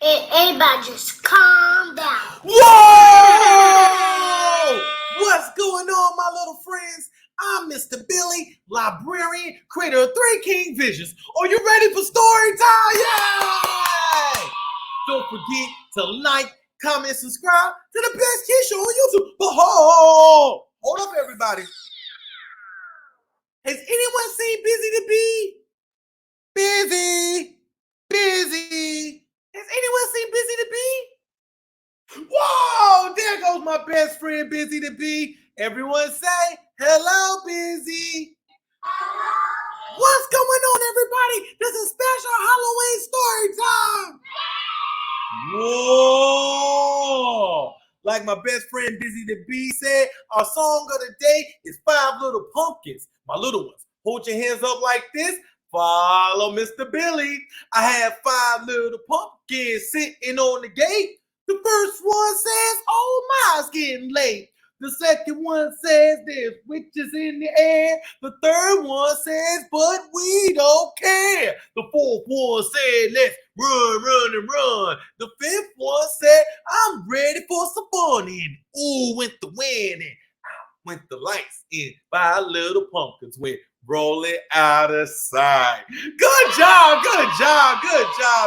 Everybody just calm down. Whoa! What's going on, my little friends? I'm Mr. Billy, librarian, creator of Three King Visions. Are you ready for story time? Yay! Don't forget to like, comment, subscribe to the best kid show on YouTube. But hold up, everybody. Has anyone seen Bizzy the Bee? Bizzy. Has anyone seen Bizzy the Bee? Whoa, there goes my best friend, Bizzy the Bee. Everyone say, hello, Bizzy. What's going on, everybody? This is special Halloween story time. Whoa. Like my best friend, Bizzy the Bee said, our song of the day is 5 Little Pumpkins. My little ones, hold your hands up like this. Follow Mr. Billy. I have 5 little pumpkins sitting on the gate. The first one says, oh my, it's getting late. The second one says there's witches in the air. The third one says, but we don't care. The fourth one said, let's run. The fifth one said, I'm ready for some fun. And ooh, went the wind and out went the lights. And 5 little pumpkins went rolling out of sight. Good job,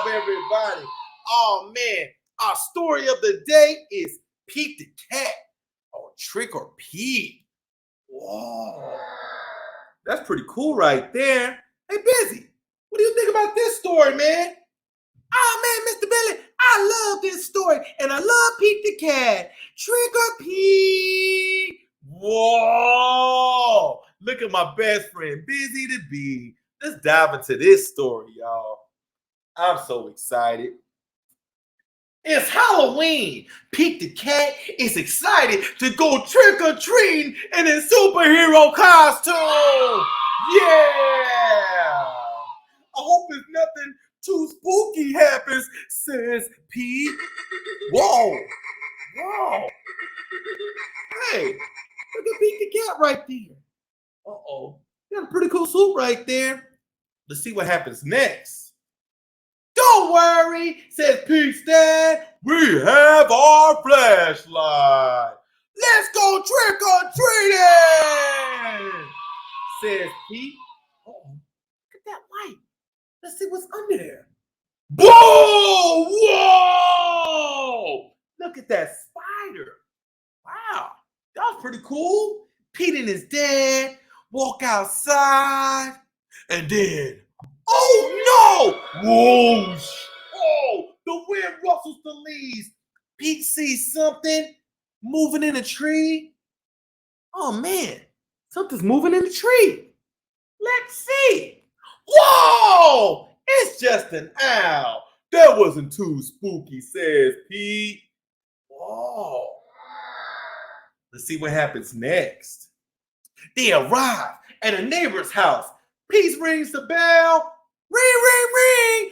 everybody. Oh man, our story of the day is Pete the Cat, or Trick or Pete. Whoa, that's pretty cool right there. Hey, Bizzy, what do you think about this story, man? Oh man, Mr. Billy, I love this story, and I love Pete the Cat. Trick or Pete. Whoa, look at my best friend, Bizzy the Bee. Let's dive into this story, y'all. I'm so excited. It's Halloween. Pete the Cat is excited to go trick-or-treating in his superhero costume. Yeah! I hope if nothing too spooky happens, says Pete. Whoa! Hey, look at Pete the Cat right there. Uh-oh. Got a pretty cool suit right there. Let's see what happens next. Don't worry, says Pete's dad. We have our flashlight. Let's go trick-or-treating, says Pete. Uh-oh, look at that light. Let's see what's under there. Whoa! Look at that spider. Wow, that was pretty cool. Pete and his dad walk outside, and then, oh no! Whoa! Oh, the wind rustles the leaves. Pete sees something moving in a tree. Oh man, something's moving in the tree. Let's see. Whoa! It's just an owl. That wasn't too spooky, says Pete. Whoa. Let's see what happens next. They arrive at a neighbor's house. Pete rings the bell. Ring.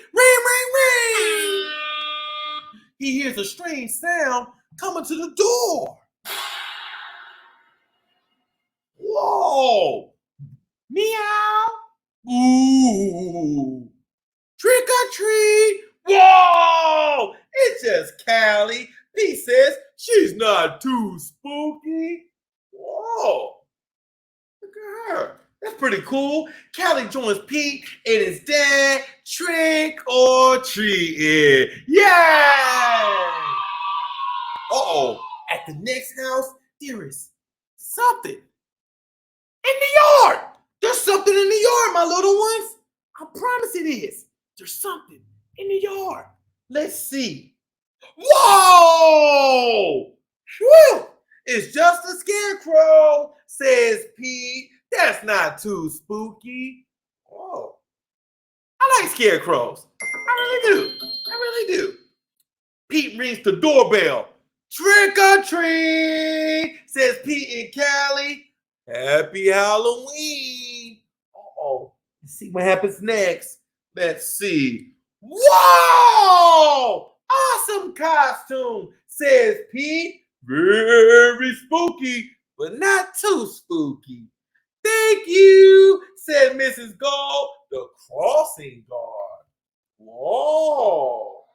He hears a strange sound coming to the door. Whoa! Meow! Ooh! Trick or treat! Whoa! It's just Callie. Pete says she's not too spooky. Whoa! Look at her. That's pretty cool. Callie joins Pete and his dad trick or treating. Yay! Uh-oh. At the next house, there is something in the yard. There's something in the yard, my little ones. I promise it is. There's something in the yard. Let's see. Whoa! Whew! It's just a scarecrow, says Pete. That's not too spooky. Oh, I like scarecrows. I really do. Pete rings the doorbell. Trick or treat, says Pete and Callie. Happy Halloween. Uh-oh. Let's see what happens next. Let's see. Whoa! Awesome costume, says Pete. Very spooky, but not too spooky. Thank you, said Mrs. Gold, the crossing guard. Whoa.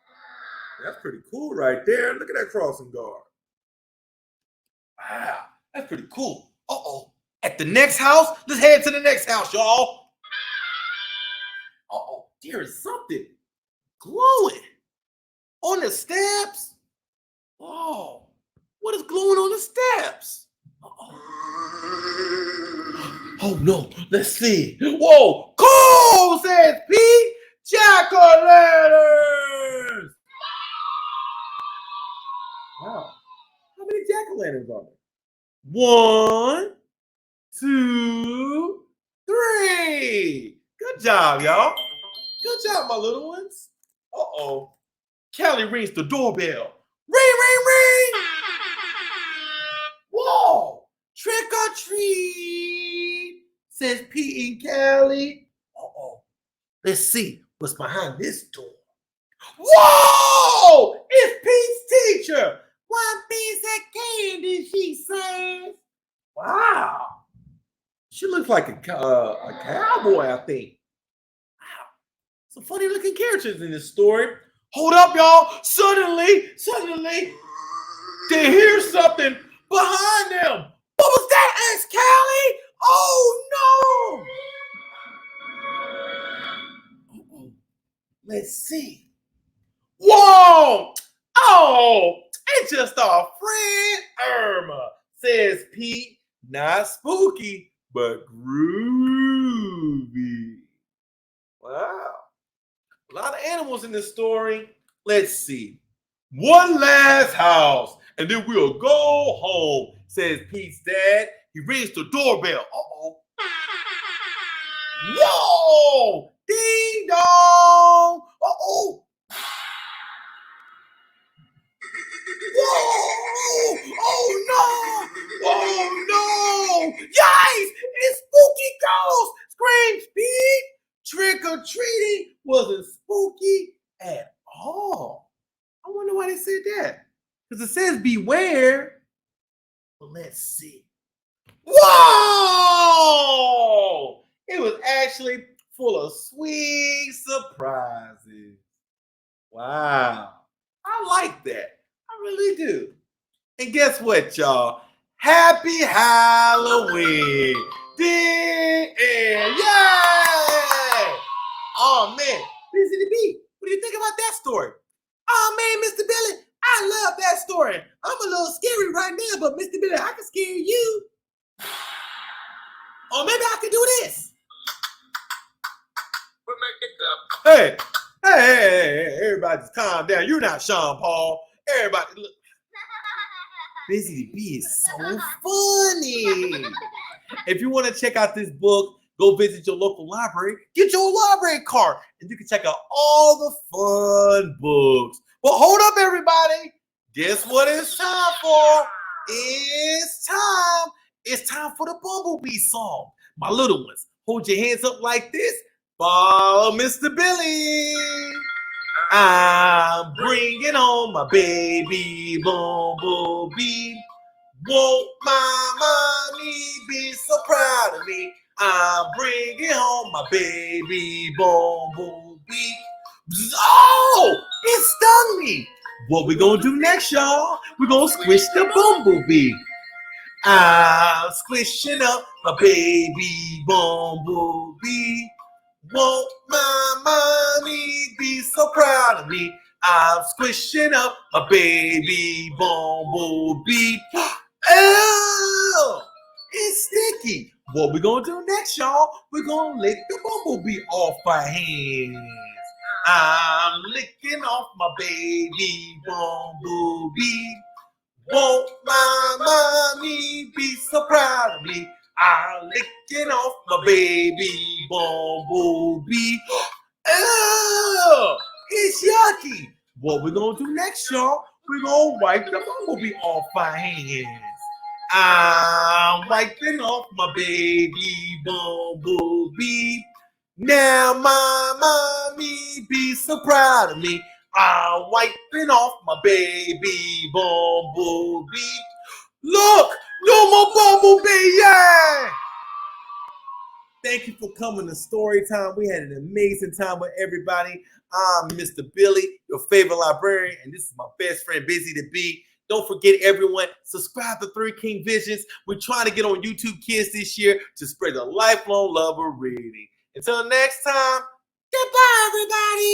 That's pretty cool right there. Look at that crossing guard. Wow, that's pretty cool. Uh-oh. At the next house, let's head to the next house, y'all. Uh-oh, there is something glowing on the steps. Oh, what is glowing on the steps? Uh-oh. Oh no, let's see. Whoa, cool, says Pete. Jack-o'-lanterns. Wow, how many jack-o'-lanterns are there? 1, 2, 3. Good job, y'all. Good job, my little ones. Uh-oh. Callie rings the doorbell. Ring, ring, ring. Whoa. Trick or treat, says Pete and Callie. Uh-oh. Let's see what's behind this door. Whoa! It's Pete's teacher. 1 piece of candy, she says. Wow. She looks like a cowboy, I think. Wow. Some funny looking characters in this story. Hold up, y'all. Suddenly, they hear something behind them. What was that, asked Callie? Oh, no. Uh-oh. Let's see. Whoa! Oh, it's just our friend Irma, says Pete. Not spooky, but groovy. Wow. A lot of animals in this story. Let's see. One last house, and then we'll go home, says Pete's dad. He rings the doorbell. Uh-oh. Whoa! Ding dong! Uh-oh. Whoa! Oh no! Oh no! Yikes! It's spooky ghost! Screams Pete! Trick or treating wasn't spooky at all. I wonder why they said that. Because it says beware. But let's see. Whoa! It was actually full of sweet surprises. Wow. I like that. I really do. And guess what, y'all? Happy Halloween! Ding and yay! Oh man, Bizzy the Bee, what do you think about that story? Oh man, Mr. Billy, I love that story. I'm a little scary right now, but Mr. Billy, I can scare you. Or maybe I can do this. Hey, everybody just calm down. You're not Sean Paul. Everybody, look. Bizzy the Bee is so funny. If you want to check out this book, go visit your local library. Get your library card, and you can check out all the fun books. But hold up, everybody. Guess what it's time for? It's time. It's time for the Bumblebee song. My little ones, hold your hands up like this. Follow Mr. Billy. I'm bringing home my baby Bumblebee. Won't my mommy be so proud of me? I'm bringing home my baby Bumblebee. Oh, it stung me. What we gonna do next, y'all? We're gonna squish the Bumblebee. I'm squishing up my baby Bumblebee. Won't my mommy be so proud of me? I'm squishing up my baby Bumblebee. Oh, it's sticky. What we gonna do next, y'all? We're gonna lick the Bumblebee off our hands. I'm licking off my baby Bumblebee. Won't my mommy be so proud of me? I'm licking off my baby Bumblebee. Oh, it's yucky. What we gonna do next, y'all? We're gonna wipe the Bumblebee off our hands. I'm wiping off my baby Bumblebee. Now my mommy be so proud of me. I'm wiping off my baby Bumblebee. Look, no more Bumblebee, yeah! Thank you for coming to Storytime. We had an amazing time with everybody. I'm Mr. Billy, your favorite librarian, and this is my best friend, Bizzy the Bee. Don't forget, everyone, subscribe to Three King Visions. We're trying to get on YouTube Kids this year to spread the lifelong love of reading. Until next time, goodbye, everybody.